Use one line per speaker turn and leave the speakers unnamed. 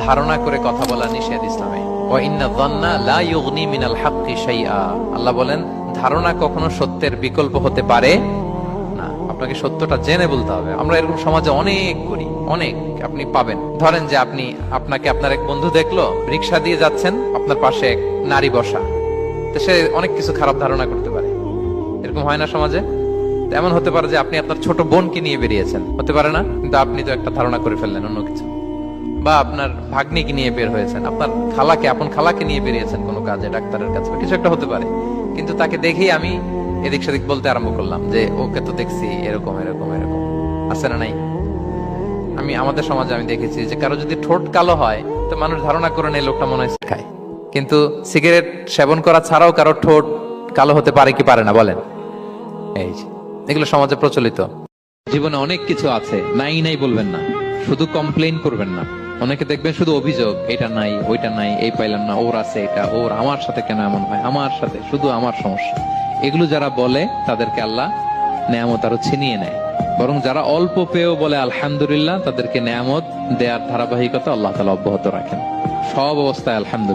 ধারণা করে কথা বলা নিষেধ ইসলামে। ওয়া ইন্না যান্না লা ইউগনি মিনাল হাক্কি শাইআ, আল্লাহ বলেন ধারণা কখনো সত্যের বিকল্প হতে পারে না। আপনাকে সত্যটা জেনে বলতে হবে। আমরা এরকম সমাজে অনেক করি, অনেক আপনি পাবেন। ধরেন যে আপনাকে আপনার এক বন্ধু দেখলো, রিকশা দিয়ে যাচ্ছেন, আপনার পাশে এক নারী বসা, তো সে অনেক কিছু খারাপ ধারণা করতে পারে। এরকম হয় না সমাজে? এমন হতে পারে যে আপনি আপনার ছোট বোনকে নিয়ে বেরিয়েছেন, হতে পারে না? কিন্তু আপনি তো একটা ধারণা করে ফেললেন অন্য কিছু। বা আপনার ভাগ্নিকে নিয়ে বের হয়েছেন, আপনার আপন খালাকে নিয়ে বেরিয়েছেন কোনো কাজে, ডাক্তারের কাছে, কিছু একটা হতে পারে। কিন্তু তাকে দেখেই আমি এদিক সেদিক বলতে আরম্ভ করলাম যে ওকে তো দেখছি এরকম এরকম এরকম, আছে না নাই? আমাদের সমাজে আমি দেখেছি যে কারো যদি ঠোঁট কালো হয় তো মানুষ ধারণা করে নেই লোকটা মনে হয় খায়। কিন্তু সিগারেট সেবন করা ছাড়াও কারো ঠোঁট কালো হতে পারে কি পারে না বলেন? এই যে এগুলো সমাজে প্রচলিত। জীবনে অনেক কিছু আছে, নাই নাই বলবেন না, শুধু কমপ্লেইন করবেন না। অনেকে দেখবেন শুধু অভিযোগ, এটা নাই ওইটা নাই, এই পাইলাম না, ওর আছে এটা, ওর, আমার সাথে কেন এমন হয়, আমার সাথে শুধু আমার সমস্যা। এগুলো যারা বলে তাদেরকে আল্লাহ নেয়ামত আরো ছিনিয়ে নেয়। বরং যারা অল্প পেয়েও বলে আলহামদুলিল্লাহ, তাদেরকে নেয়ামত দেওয়ার ধারাবাহিকতা আল্লাহ তাআলা অব্যাহত রাখেন। সব অবস্থায় আলহামদুলিল্লাহ।